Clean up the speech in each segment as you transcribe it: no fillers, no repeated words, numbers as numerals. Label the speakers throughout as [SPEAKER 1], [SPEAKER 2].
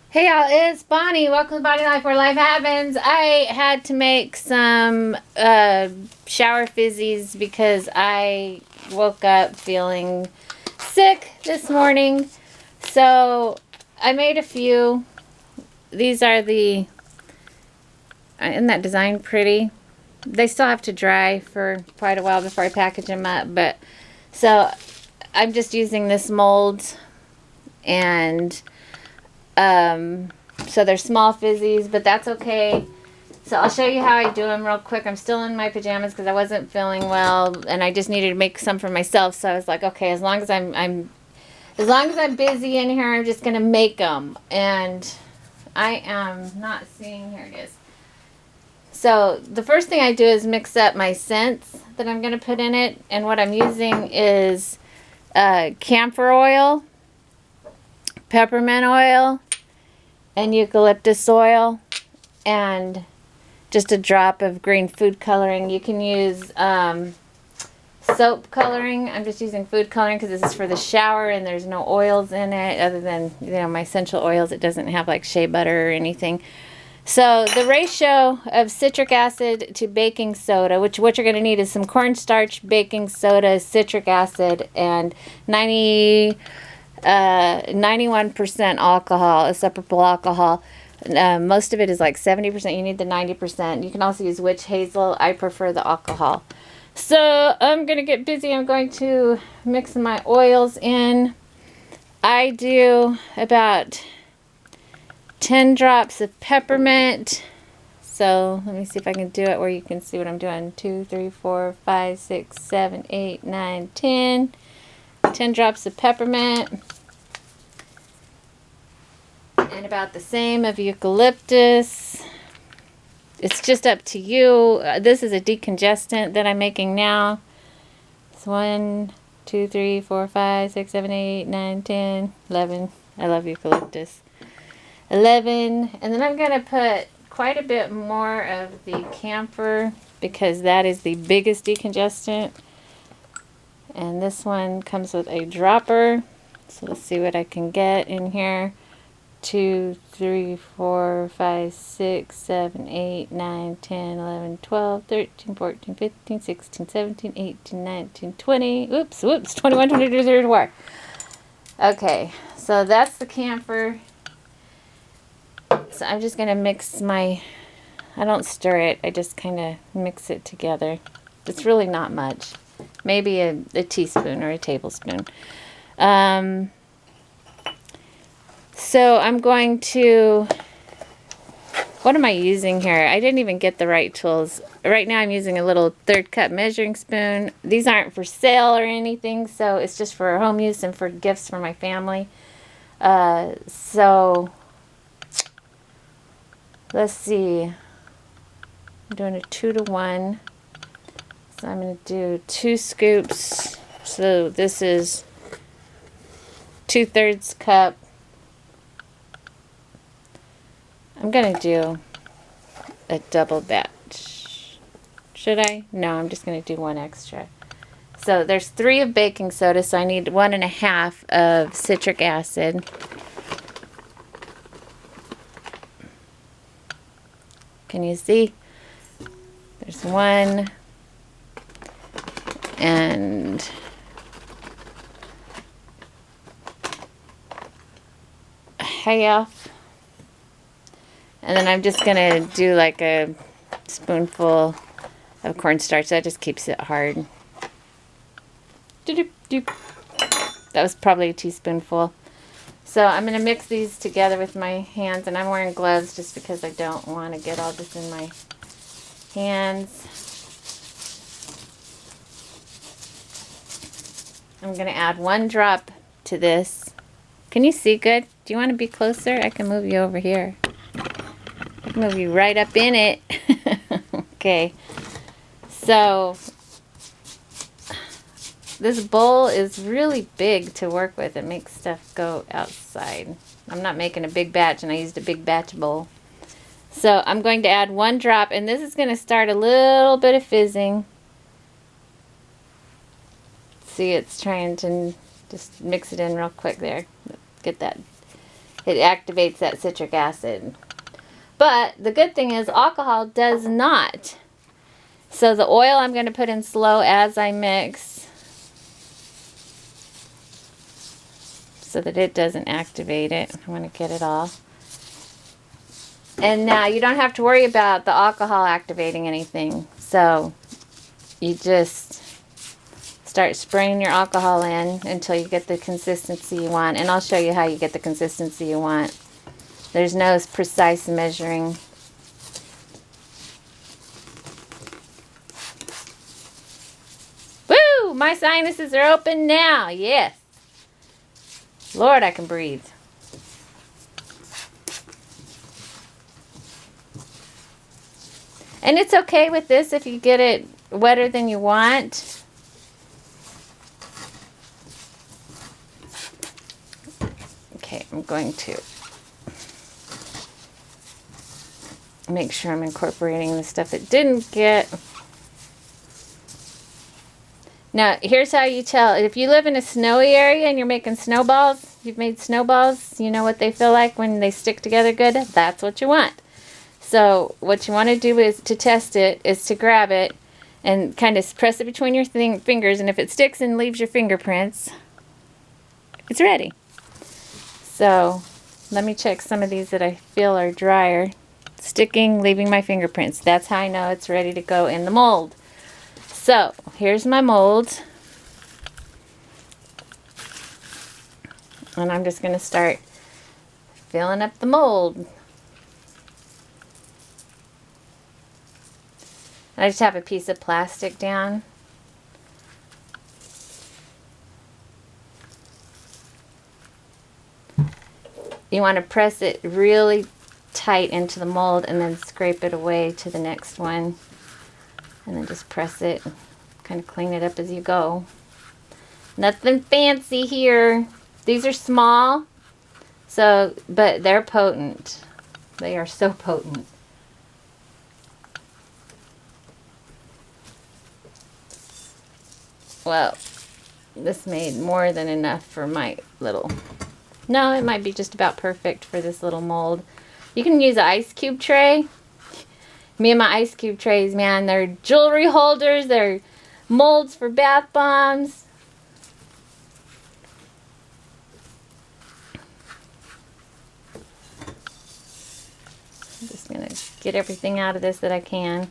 [SPEAKER 1] Hey y'all, it's Bonnie. Welcome to Bonnie Life where life happens. I had to make some shower fizzies because I woke up feeling sick this morning. So I made a few. These are isn't that design pretty? They still have to dry for quite a while before I package them up. But so I'm just using this mold and so they're small fizzies, but that's okay. So I'll show you how I do them real quick. I'm still in my pajamas because I wasn't feeling well, and I just needed to make some for myself. So I was like, okay, as long as I'm busy in here, I'm just gonna make them. And I am not seeing, here it is. So the first thing I do is mix up my scents that I'm gonna put in it, and what I'm using is camphor oil, peppermint oil, and eucalyptus oil, and just a drop of green food coloring. You can use soap coloring. I'm just using food coloring because this is for the shower and there's no oils in it other than, my essential oils. It doesn't have like shea butter or anything. So the ratio of citric acid to baking soda, which what you're going to need is some cornstarch, baking soda, citric acid, and 91% alcohol, isopropyl alcohol. Most of it is like 70%. You need the 90%. You can also use witch hazel. I prefer the alcohol. So I'm going to get busy. I'm going to mix my oils in. I do about 10 drops of peppermint. So let me see if I can do it where you can see what I'm doing. 2, 3, 4, 5, 6, 7, 8, 9, 10. 10 drops of peppermint. And about the same of eucalyptus. It's just up to you. This is a decongestant that I'm making now. It's 1, 2, 3, 4, 5, 6, 7, 8, 9, 10, 11. I love eucalyptus. 11. And then I'm going to put quite a bit more of the camphor because that is the biggest decongestant. And this one comes with a dropper. So let's see what I can get in here. 2, 3, 4, 5, 6, 7, 8, 9, 10, 11, 12, 13, 14, 15, 16, 17, 18, 19, 20. Oops, 21, 22, 24. Okay, so that's the camphor. So I'm just going to mix I don't stir it. I just kind of mix it together. It's really not much. Maybe a teaspoon or a tablespoon. So I'm going to, what am I using here? I didn't even get the right tools. Right now I'm using a little 1/3 cup measuring spoon. These aren't for sale or anything, so it's just for home use and for gifts for my family. So let's see. I'm doing a 2 to 1. So I'm going to do 2 scoops. So this is 2/3 cup. I'm going to do a double batch. Should I? No, I'm just going to do 1 extra. So there's 3 of baking soda, so I need 1 1/2 of citric acid. Can you see? There's 1 and a half. And then I'm just going to do like a spoonful of cornstarch. That just keeps it hard. That was probably a teaspoonful. So I'm going to mix these together with my hands. And I'm wearing gloves just because I don't want to get all this in my hands. I'm going to add 1 drop to this. Can you see good? Do you want to be closer? I can move you over here. I can move you right up in it. Okay. So this bowl is really big to work with. It makes stuff go outside. I'm not making a big batch, and I used a big batch bowl. So I'm going to add 1 drop, and this is going to start a little bit of fizzing. See, it's trying to just mix it in real quick there. Get that It activates that citric acid. But the good thing is alcohol does not. So the oil I'm going to put in slow as I mix so that it doesn't activate it. I want to get it all. And now you don't have to worry about the alcohol activating anything. So you just start spraying your alcohol in until you get the consistency you want. And I'll show you how you get the consistency you want. There's no precise measuring. Woo! My sinuses are open now. Yes. Lord, I can breathe. And it's okay with this if you get it wetter than you want. Okay, I'm going to make sure I'm incorporating the stuff it didn't get. Now, here's how you tell. If you live in a snowy area and you're making snowballs, you've made snowballs, you know what they feel like when they stick together good? That's what you want. So what you want to do is to test it, is to grab it and kind of press it between your fingers. And if it sticks and leaves your fingerprints, it's ready. So let me check some of these that I feel are drier. Sticking, leaving my fingerprints. That's how I know it's ready to go in the mold. So here's my mold. And I'm just going to start filling up the mold. I just have a piece of plastic down. You want to press it really tight into the mold and then scrape it away to the next one. And then just press it, kind of clean it up as you go. Nothing fancy here. These are small, so but they're potent. They are so potent. Well, this made more than enough for my little... No, it might be just about perfect for this little mold. You can use an ice cube tray. Me and my ice cube trays, man, they're jewelry holders, they're molds for bath bombs. I'm just going to get everything out of this that I can.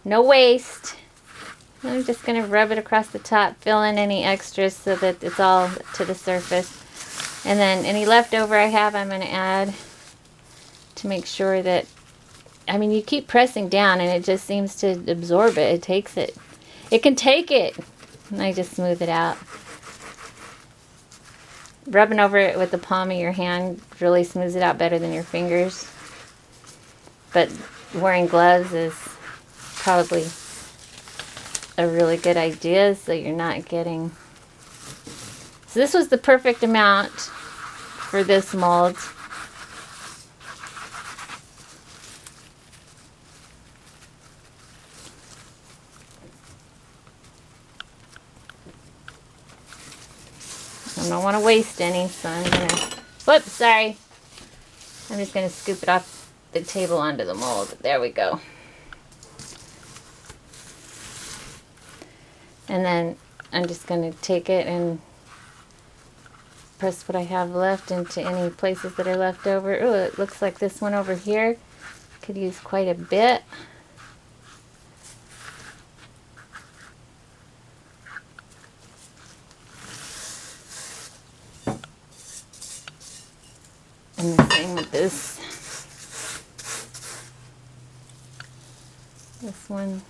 [SPEAKER 1] No waste. I'm just going to rub it across the top, fill in any extras so that it's all to the surface. And then any leftover I have, I'm going to add to make sure that, I mean, you keep pressing down and it just seems to absorb it. It takes it. It can take it. And I just smooth it out. Rubbing over it with the palm of your hand really smooths it out better than your fingers. But wearing gloves is probably a really good idea so you're not getting... So this was the perfect amount for this mold. I don't want to waste any, so I'm going to... Whoops, sorry. I'm just going to scoop it off the table onto the mold. There we go. And then I'm just going to take it and press what I have left into any places that are left over. Oh, it looks like this one over here could use quite a bit. And the same with this. This one.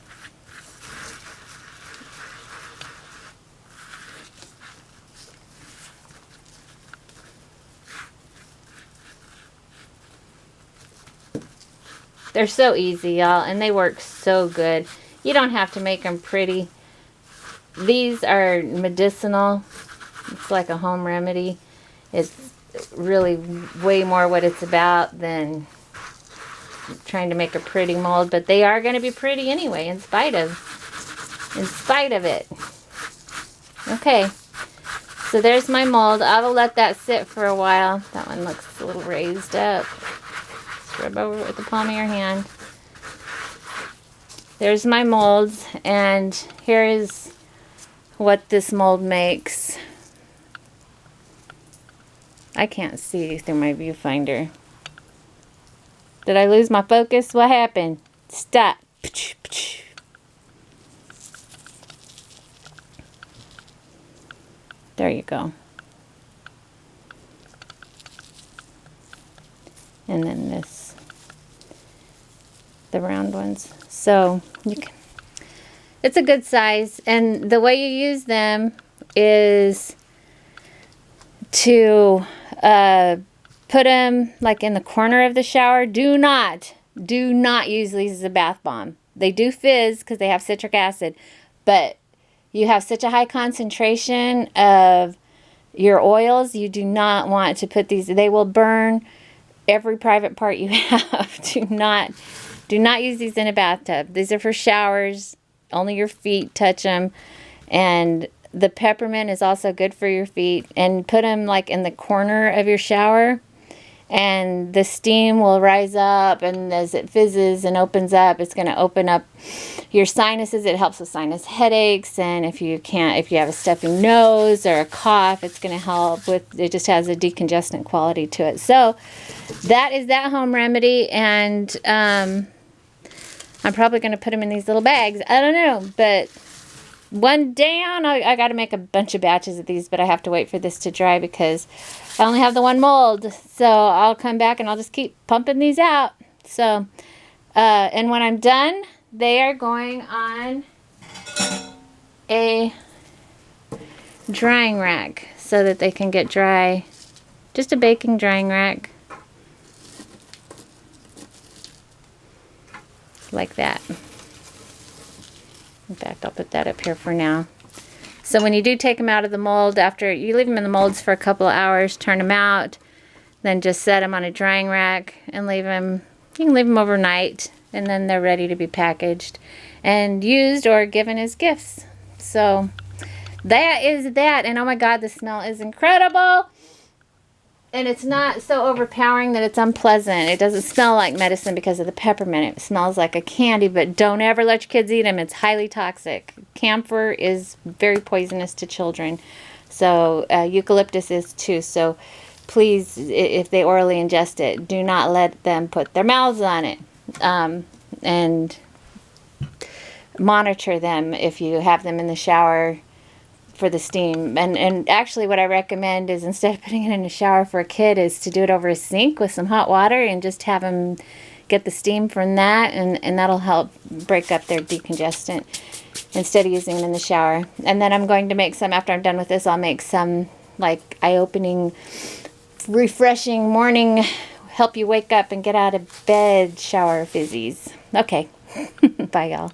[SPEAKER 1] They're so easy, y'all, and they work so good. You don't have to make them pretty. These are medicinal. It's like a home remedy. It's really way more what it's about than trying to make a pretty mold, but they are going to be pretty anyway, in spite of it. Okay, So there's my mold. I will let that sit for a while. That one looks a little raised up. Just rub over it with the palm of your hand. There's my molds, and here is what this mold makes. I can't see through my viewfinder. Did I lose my focus? What happened? Stop. There you go. And then this, the round ones. So you can, it's a good size, and the way you use them is to put them like in the corner of the shower. Do not use these as a bath bomb. They do fizz because they have citric acid, but you have such a high concentration of your oils, you do not want to put these. They will burn every private part you have. Do not use these in a bathtub. These are for showers. Only your feet touch them. And the peppermint is also good for your feet. And put them like in the corner of your shower. And the steam will rise up, and as it fizzes and opens up, it's going to open up your sinuses. It helps with sinus headaches, and if you have a stuffy nose or a cough, it's going to help with, it just has a decongestant quality to it. So that is that home remedy, and I'm probably going to put them in these little bags. I don't know, but one day I got to make a bunch of batches of these, but I have to wait for this to dry because I only have the one mold. So I'll come back and I'll just keep pumping these out. So, and when I'm done, they are going on a drying rack so that they can get dry. Just a baking drying rack. Like that. In fact, I'll put that up here for now. So when you do take them out of the mold, after you leave them in the molds for a couple of hours, turn them out, then just set them on a drying rack and leave them. You can leave them overnight, and then they're ready to be packaged and used or given as gifts. So that is that. And oh my God, the smell is incredible. And it's not so overpowering that it's unpleasant. It doesn't smell like medicine because of the peppermint. It smells like a candy, but don't ever let your kids eat them. It's highly toxic. Camphor is very poisonous to children. So eucalyptus is too. So please, if they orally ingest it, do not let them put their mouths on it. And monitor them if you have them in the shower for the steam. And actually what I recommend is, instead of putting it in the shower for a kid, is to do it over a sink with some hot water and just have them get the steam from that, and that'll help break up their decongestant instead of using it in the shower. And then I'm going to make some, after I'm done with this, I'll make some like eye-opening, refreshing morning, help you wake up and get out of bed shower fizzies. Okay. Bye, y'all.